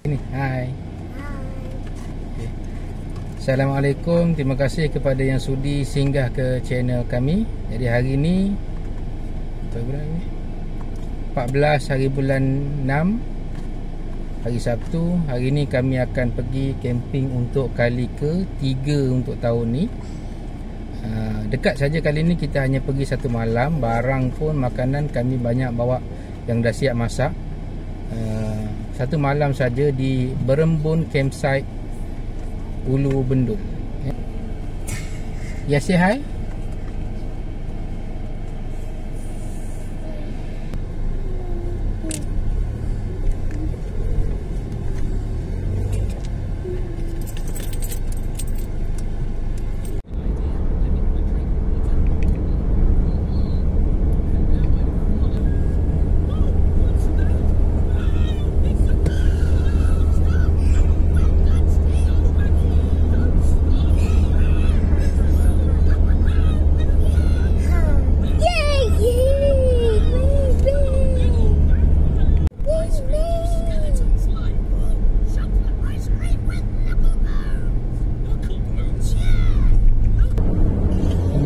Hai. Hai. Okay. Assalamualaikum. Terima kasih kepada yang sudi singgah ke channel kami. Jadi hari ni 14 hari bulan 6, hari Sabtu. Hari ni kami akan pergi camping untuk kali ke-3 untuk tahun ni. Dekat saja kali ni, kita hanya pergi satu malam. Barang pun, makanan kami banyak bawa yang dah siap masak. Satu malam saja di Berembun Campsite, Ulu Bendul. Ya, say hi.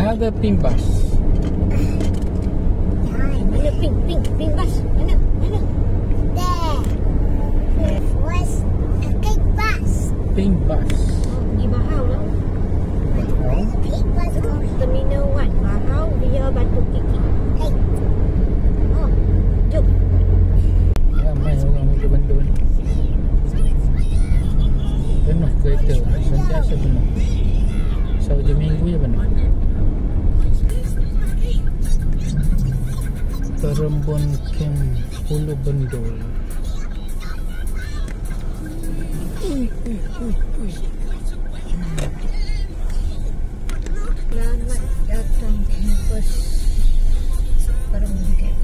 Another pink bus. Mana pink bus? Mana? There was a pink bus. Pink bus. Di Bahau lah. Pink bus Terminal 1 Bahau via Batu Kiki. Hey. Oh, jom. Ramai orang Ulu Bendul. Penuh kereta, sentiasa penuh. Sabtu Minggu je penuh. Berembun Camp Ulu Bendul. Selamat datang kampus Berembun Camp.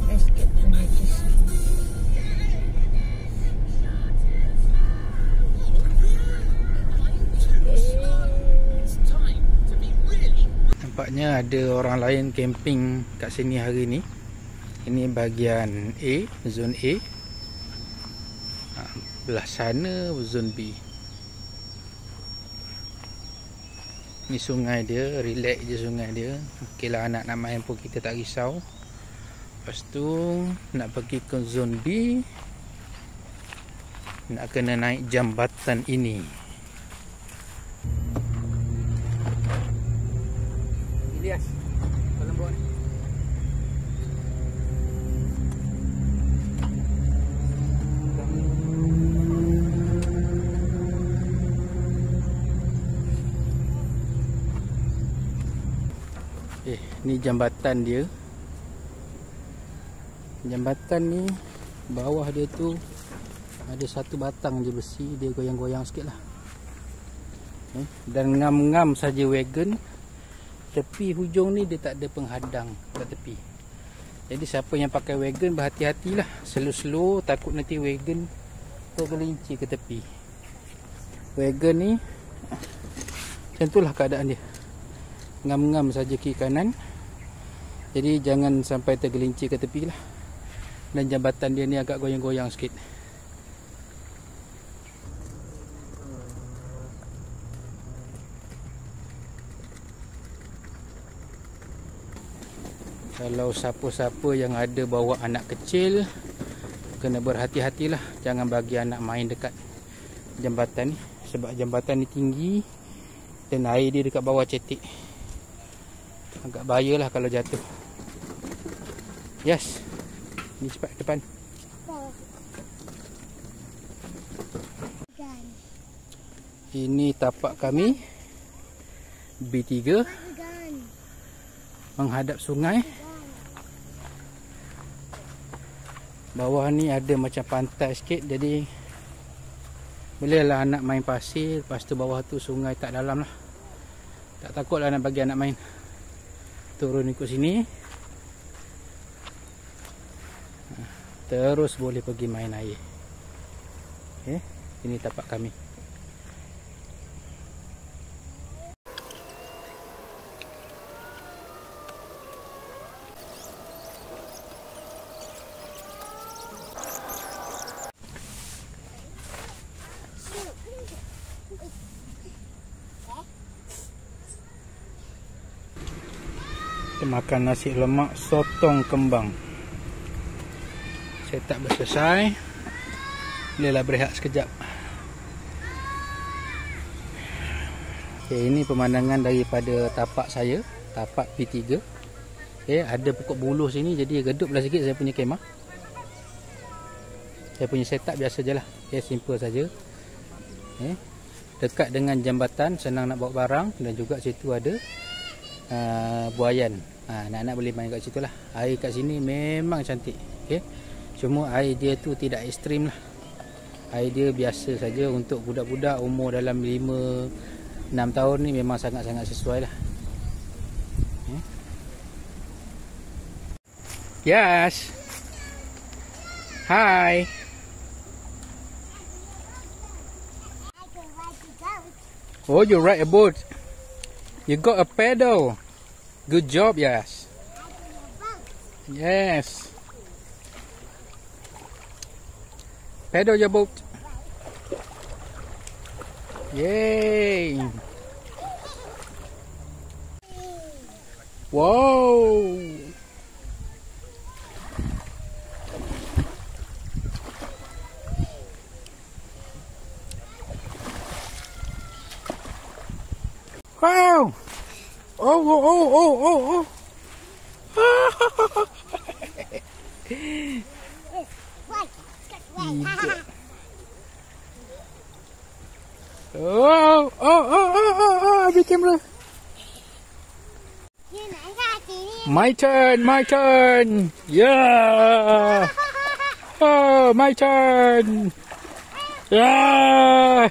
Escape to nature. Nampaknya ada orang lain camping kat sini hari ni. Ini bahagian A, zon A. Belah sana zon B. Ni sungai dia, relax je sungai dia. Okey lah, anak nak main pun kita tak risau. Lepas tu nak pergi ke zon B, nak kena naik jambatan ini. Ilyas, dalam bawah ni. Ni jambatan dia. Jambatan ni bawah dia tu ada satu batang je besi, dia goyang-goyang sikit lah. Dan ngam-ngam saja wagon. Tepi hujung ni dia tak ada penghadang kat tepi. Jadi siapa yang pakai wagon berhati-hatilah. Slow-slow, takut nanti wagon tergelincir ke tepi. Wagon ni macam itulah keadaan dia. Ngam-ngam saja kiri kanan. Jadi jangan sampai tergelincir ke tepi lah. Dan jambatan dia ni agak goyang-goyang sikit. Kalau siapa-siapa yang ada bawa anak kecil, kena berhati-hatilah. Jangan bagi anak main dekat jambatan ni. Sebab jambatan ni tinggi dan air dia dekat bawah cetek. Agak bahayalah kalau jatuh. Yes. Ni cepat depan. Ini tapak kami B3 menghadap sungai. Bawah ni ada macam pantai sikit, jadi bolehlah anak main pasir. Lepas tu bawah tu sungai tak dalam lah. Tak takutlah nak bagi anak main. Turun ikut sini, terus boleh pergi main air. Okay. Ini tapak kami. Kita makan nasi lemak sotong kembang. Saya tak selesai. Bolehlah berehat sekejap. Okay, ini pemandangan daripada tapak saya, tapak P3. Okay, ada pokok buluh sini, jadi reduplah sikit saya punya kemah. Saya punya setup biasa je lah. Okay, simple saja. Okay. Dekat dengan jambatan, senang nak bawa barang. Dan juga situ ada buayan. Anak-anak boleh main kat situ lah. Air kat sini memang cantik. Okay. Cuma air dia tu tidak ekstrim lah. Air dia biasa saja untuk budak-budak umur dalam 5-6 tahun ni memang sangat-sangat sesuai lah. Okay. Yes. Hi. Oh, you ride a boat. You got a paddle. Good job, yes. Yes. Paddle your boat. Yay. Whoa. Wow! Oh, oh, oh, oh, oh, oh. Oh, oh, oh, oh, oh, ambil kamera. My turn, my turn. Yeah. Oh, my turn. Yeah.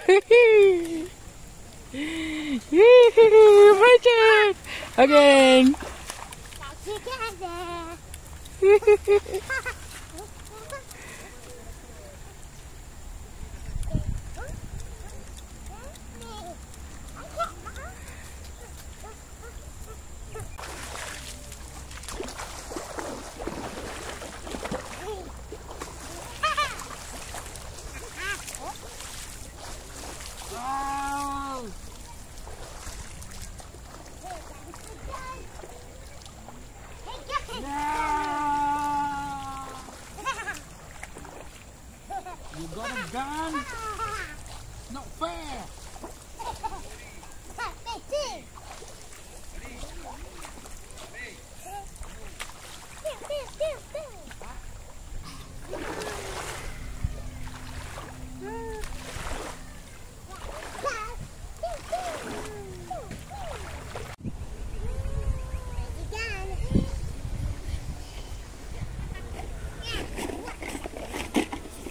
My turn again. You got a gun? Not fair.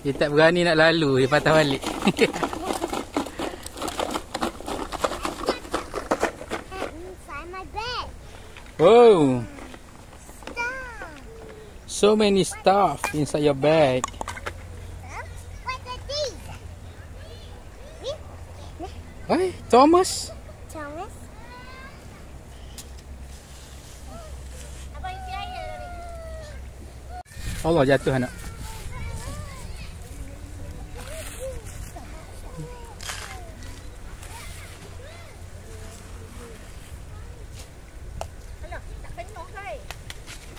Dia tak berani nak lalu, dia patah balik. Oh, so many stuff inside your bag. Hey, Thomas. Thomas. Allah, jatuh anak.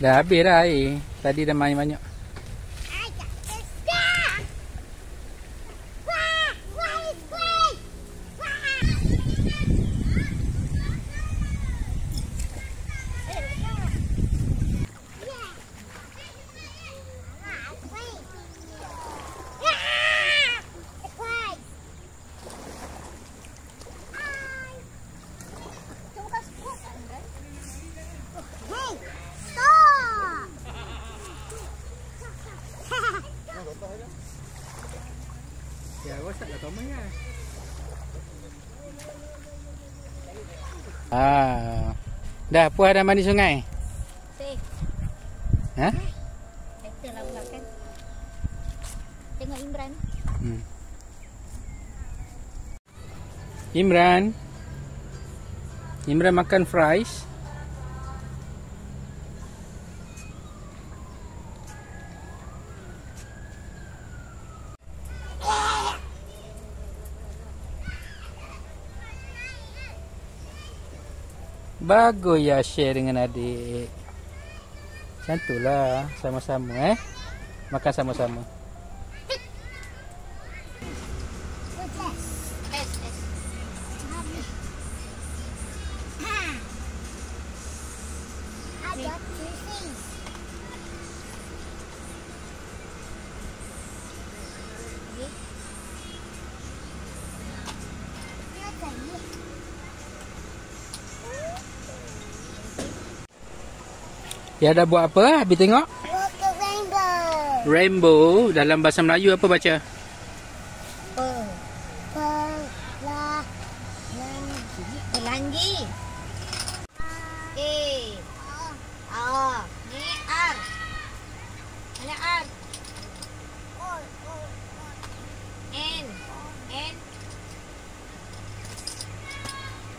Dah habis dah air. Tadi dah main banyak. Ya, rosaklah Thomas kan. Dah puas dah mandi sungai? Ha? Betul lah pula kan. Tengok Imran. Imran makan fries. Bagus ya share dengan adik. Macam itulah, sama-sama makan sama-sama. Dia ada buat apa? Habis tengok. Rainbow. Rainbow dalam bahasa Melayu apa baca? Pelangi. Ni R. Mana R? N. N.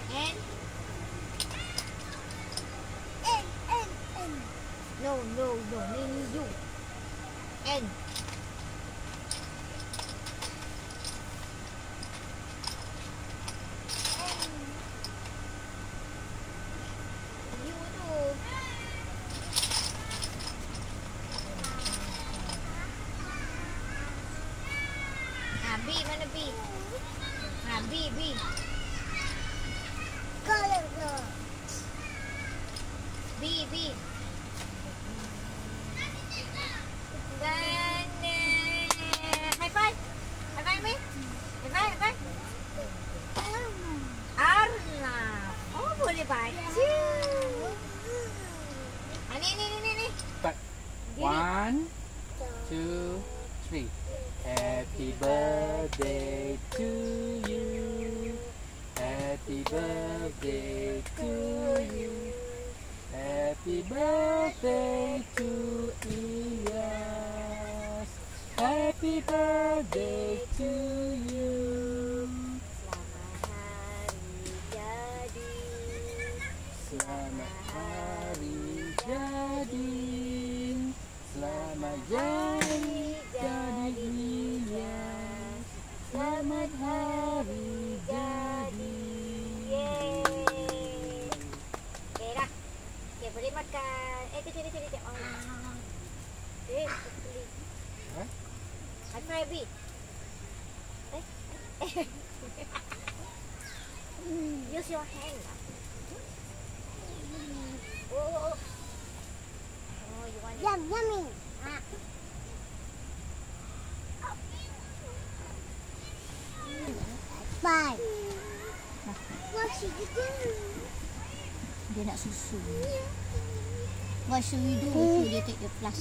N. No. Ni U. N. U tu. B mana B? B. Color. B. Dan high five me. High five. Arnab. Oh, boleh baca. Ni. 1, 2, 3. Happy birthday to you. Happy birthday to you. Happy birthday to Iyas. Happy birthday to you. Selamat hari jadi. Selamat hari jadi Iyas. Selamat hari jadi. Okay dah. Okay, boleh makan. Kecil. High five, B. Use your hand. Oh, you want it? Yummy. Bye. What should you do? Dia nak susu. What should we do if you take the plus?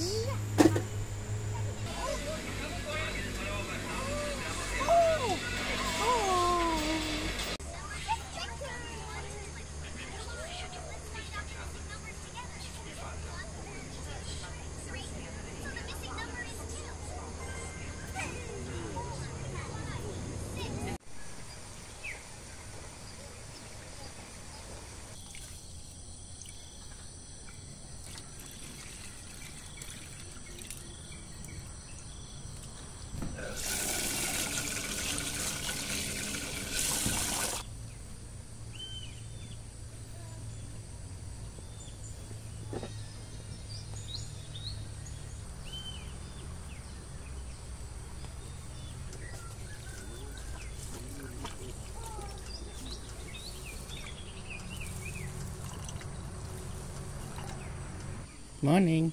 Morning.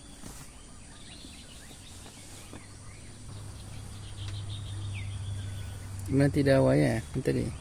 Mana tidak awal ya tadi?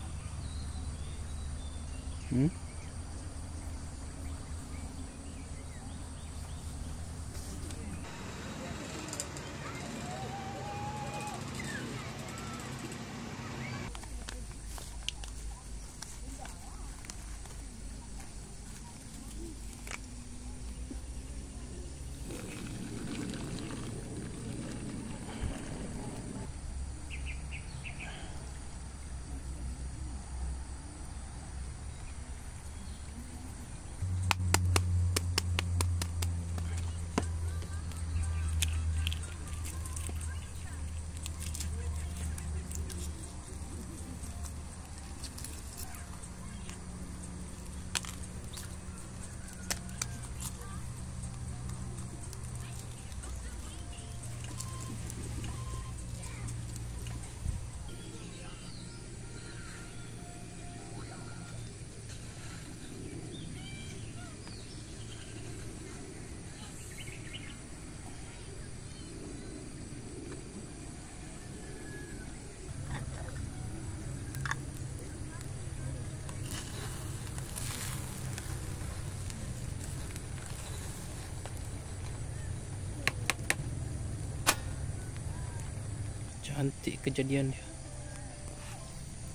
Cantik kejadian dia.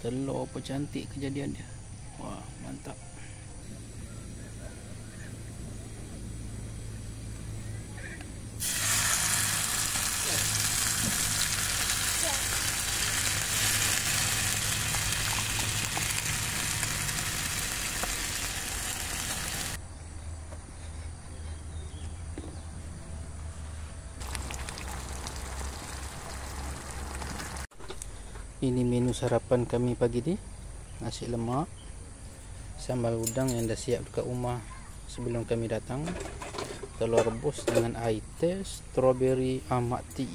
Telur apa cantik kejadian dia. Wah, mantap. Ini menu sarapan kami pagi ni. Nasi lemak, sambal udang yang dah siap dekat rumah sebelum kami datang, telur rebus dengan air teh, strawberry amati.